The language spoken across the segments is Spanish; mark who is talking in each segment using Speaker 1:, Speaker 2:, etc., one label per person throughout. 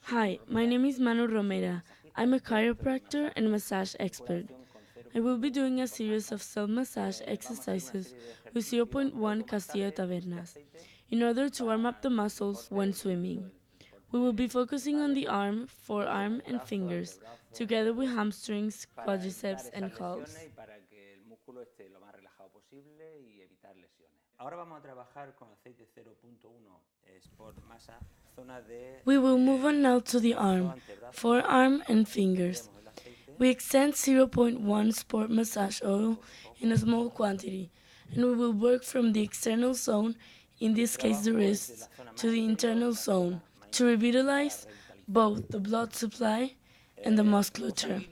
Speaker 1: Hi, my name is Manu Romera. I'm a chiropractor and massage expert. I will be doing a series of self-massage exercises with zero point 0.1 Castillo Tabernas in order to warm up the muscles when swimming. We will be focusing on the arm, forearm, and fingers, together with hamstrings, quadriceps, and calves. We will move on now to the arm, forearm, and fingers. We extend zero point 0.1 sport massage oil in a small quantity, and we will work from the external zone, in this case the wrists, to the internal zone, to revitalize both the blood supply and the musculature.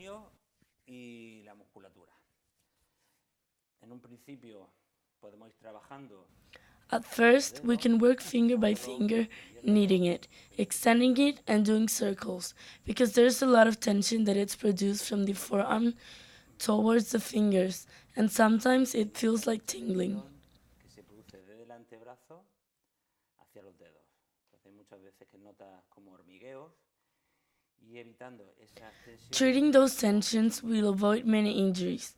Speaker 1: At first, we can work finger by finger, kneading it, extending it, and doing circles, because there's a lot of tension that is produced from the forearm towards the fingers, and sometimes it feels like tingling. Treating those tensions will avoid many injuries.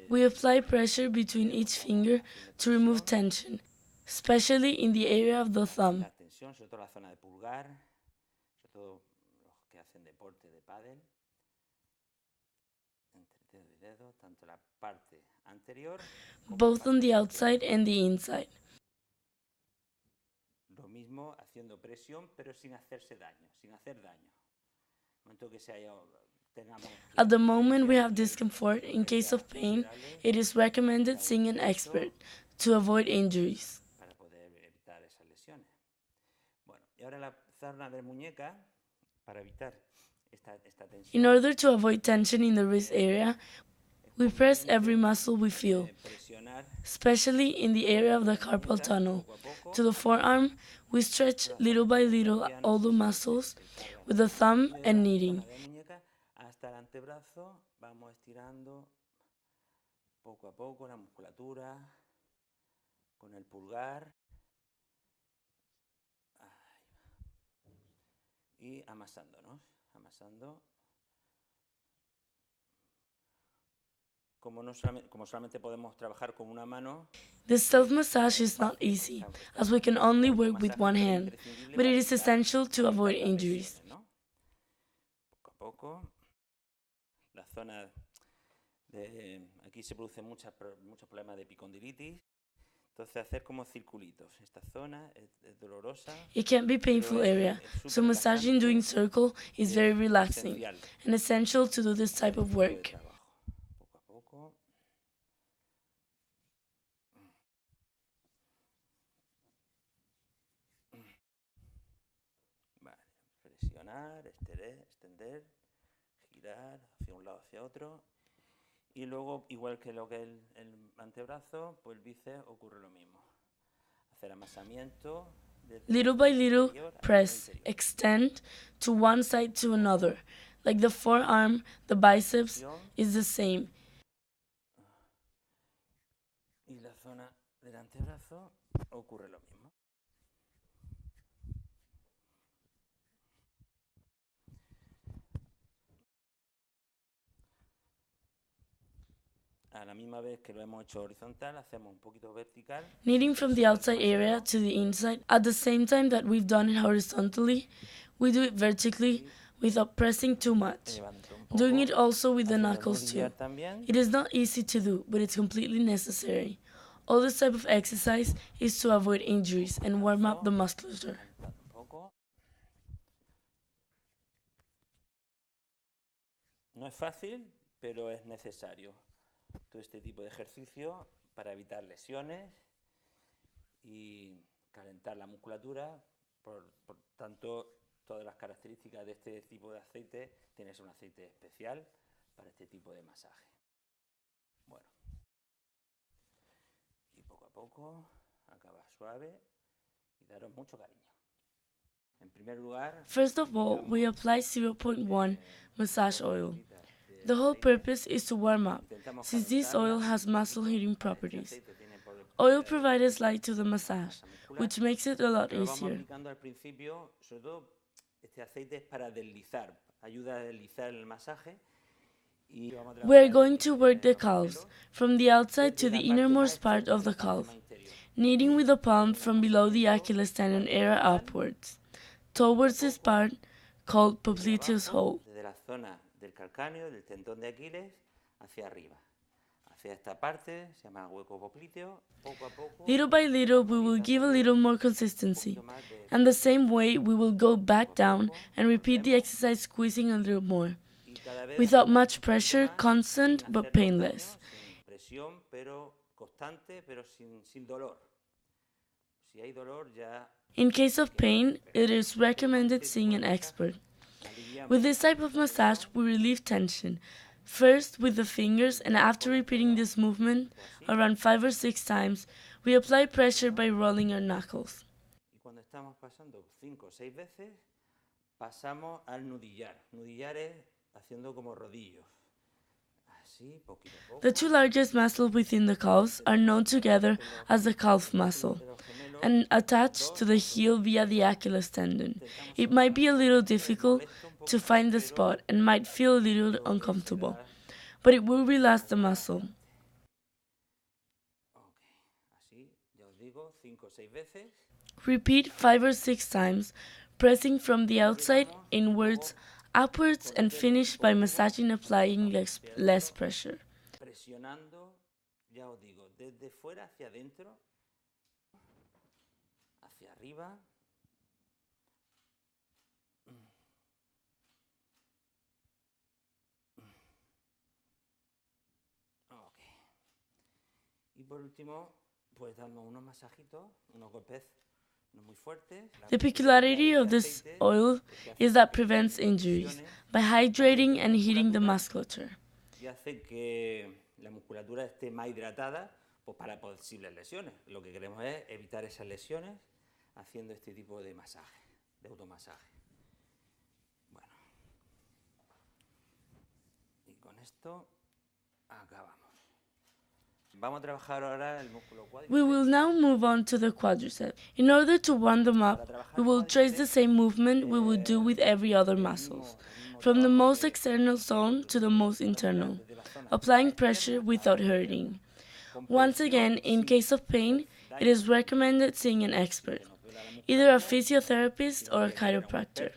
Speaker 1: We apply pressure between each finger to remove tension, especially in the area of the thumb. Both on the outside and the inside. At the moment we have discomfort, in case of pain, it is recommended seeing an expert to avoid injuries. In order to avoid tension in the wrist area, we press every muscle we feel, especially in the area of the carpal tunnel. To the forearm, we stretch little by little all the muscles with the thumb and kneading. This self-massage is not easy, as we can only work with one hand, but it is essential to avoid injuries. It can be a painful area, so massaging doing circle is very relaxing and essential to do this type of work. Little by little, press, extend to one side to another. Like the forearm, the biceps is the same. Kneading from the outside area to the inside at the same time that we've done it horizontally, we do it vertically without pressing too much. Doing it also with the knuckles too. It is not easy to do, but it's completely necessary. All this type of exercise is to avoid injuries and warm up the musculature.
Speaker 2: No es fácil, pero es necesario todo este tipo de ejercicio para evitar lesiones y calentar la musculatura. Por tanto, todas las características de este tipo de aceite, tienes un aceite especial para este tipo de masaje. Bueno, y poco a poco acaba suave y daros mucho cariño.
Speaker 1: First of all, we apply 0.1 massage oil. The whole purpose is to warm up, since this oil has muscle heating properties. Oil provides light to the massage, which makes it a lot easier.
Speaker 2: Este aceite es para deslizar, ayuda a deslizar el masaje.
Speaker 1: We are going to work the calves, from the outside to the innermost part of the calf, kneading with the palm from below the Achilles tendon area upwards, towards this part called popliteus hole.
Speaker 2: Desde la zona del calcáneo, del tendón de Aquiles, hacia arriba. Hacia esta parte, se llama hueco popliteo. Poco a poco,
Speaker 1: Little by little, we will give a little more consistency, and the same way we will go back down and repeat the exercise squeezing a little more, without much pressure, constant but painless.
Speaker 2: Sin presión, pero constante, pero sin dolor. Si hay dolor, ya.
Speaker 1: In case of pain, it is recommended seeing an expert. With this type of massage, we relieve tension, first with the fingers, and after repeating this movement around 5 or 6 times, we apply pressure by rolling our knuckles.
Speaker 2: Y cuando estamos pasando 5 o 6 veces, pasamos al nudillar. Nudillar es haciendo como rodillos. Así, poquito a poco.
Speaker 1: The two largest muscles within the calves are known together as the calf muscle and attached to the heel via the Achilles tendon. It might be a little difficult to find the spot and might feel a little uncomfortable, but it will relax the muscle.
Speaker 2: Así, ya os digo, 5 o 6 veces.
Speaker 1: Repeat 5 or 6 times, pressing from the outside inwards, upwards, and finish by massaging, applying less pressure.
Speaker 2: Presionando, ya os digo, desde fuera hacia adentro, hacia arriba. Ok. Y por último, pues dando unos masajitos, unos golpes no muy fuertes.
Speaker 1: The peculiarity of this oil is that prevents injuries by hydrating and heating the musculature.
Speaker 2: Y hace que la musculatura esté más hidratada, pues para posibles lesiones. Lo que queremos es evitar esas lesiones haciendo este tipo de masaje, de automasaje. Bueno, y con esto acabamos. Vamos a trabajar ahora el músculo cuádriceps.
Speaker 1: We will now move on to the quadriceps. In order to warm them up, we will trace the same movement we would do with every other muscles, from the most external zone to the most internal, applying pressure without hurting. Once again, in case of pain, it is recommended seeing an expert, either a physiotherapist or a chiropractor.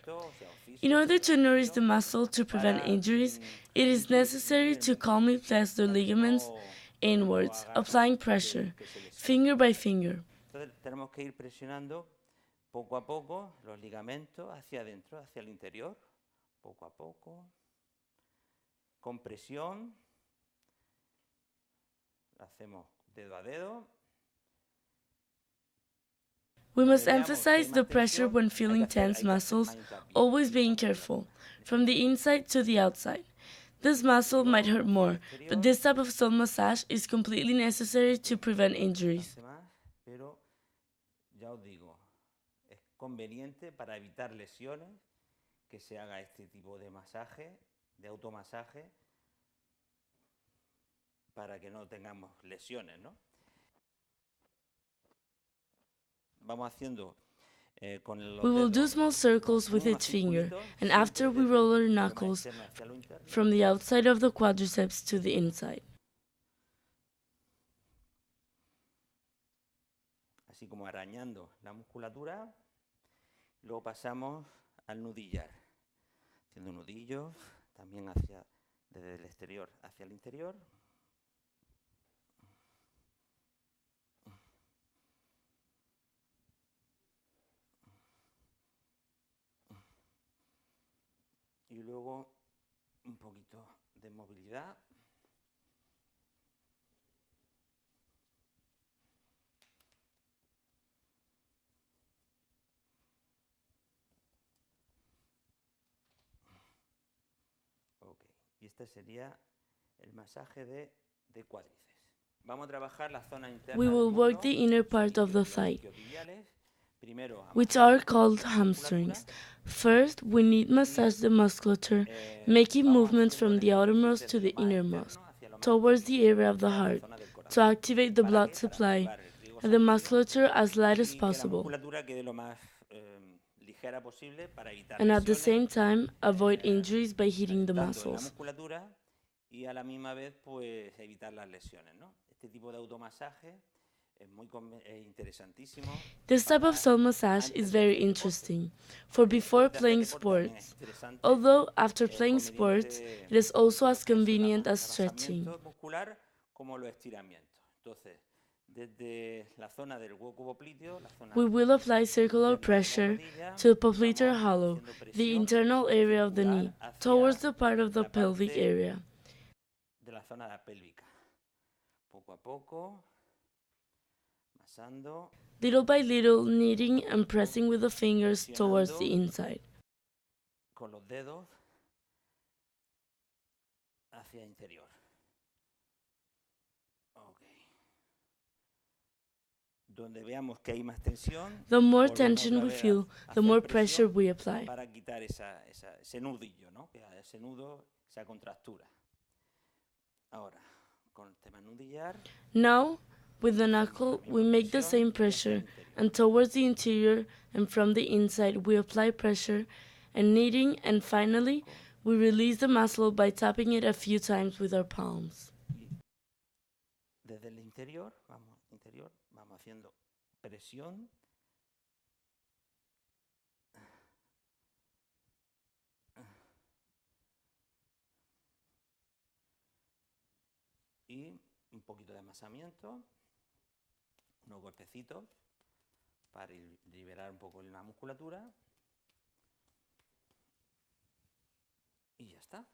Speaker 1: In order to nourish the muscle to prevent injuries, it is necessary to calmly press the ligaments inwards, applying pressure, finger by finger.
Speaker 2: Entonces tenemos que ir presionando poco a poco los ligamentos hacia adentro, hacia el interior, poco a poco, con presión. Hacemos dedo a dedo.
Speaker 1: We must emphasize the pressure when feeling tense muscles, always being careful, from the inside to the outside. This muscle might hurt more, but this type of self massage is completely necessary to prevent injuries.
Speaker 2: Pero ya os digo, es conveniente para evitar lesiones que se haga este tipo de masaje, de automasaje, para que no tengamos lesiones, ¿no? Vamos haciendo con los
Speaker 1: We will do
Speaker 2: dedos
Speaker 1: small circles with each finger, and after we roll our knuckles from the outside of the quadriceps to the inside.
Speaker 2: así como arañando la musculatura. Luego pasamos al nudillar, haciendo nudillos también desde el exterior hacia el interior. Y luego un poquito de movilidad. Ok, y este sería el masaje de cuádriceps. Vamos a trabajar la zona interna.
Speaker 1: We will work the inner part of the thigh,
Speaker 2: Primero,
Speaker 1: which are called hamstrings. First, we need massage the musculature, making movements from the outermost to the innermost, towards the area of the heart, to activate the blood supply and the musculature as light as possible.
Speaker 2: La musculatura quede lo más ligera posible para evitar
Speaker 1: and at the
Speaker 2: lesiones,
Speaker 1: same time avoid injuries by hitting the
Speaker 2: calentando en la
Speaker 1: muscles.
Speaker 2: musculatura y a la misma vez pues evitar las lesiones, ¿no? Este tipo de automasaje es muy interesantísimo.
Speaker 1: This type of self-massage is very interesting for before playing sports, although after playing sports, it is also as convenient as stretching.
Speaker 2: Muscular como los estiramientos. Entonces, desde la zona del hueco popliteo, la zona
Speaker 1: We will apply circular pressure to the popliteal hollow, the internal area of the knee, towards the part of the pelvic area.
Speaker 2: De la zona pélvica. Poco a poco, masando.
Speaker 1: Little by little, kneading and pressing with the fingers towards the inside.
Speaker 2: Con los dedos hacia interior. Okay. Donde veamos que hay más tensión,
Speaker 1: the more tension we feel, the more pressure we apply.
Speaker 2: Para quitar ese nudillo, ¿no? Ese nudo, esa contractura. Ahora, con el tema nudillar.
Speaker 1: Now, with the knuckle, we make the same pressure, and towards the interior and from the inside we apply pressure and kneading, and finally, we release the muscle by tapping it a few times with our palms.
Speaker 2: Desde el interior, vamos haciendo presión. Y un poquito de amasamiento, unos golpecitos para liberar un poco la musculatura. Y ya está.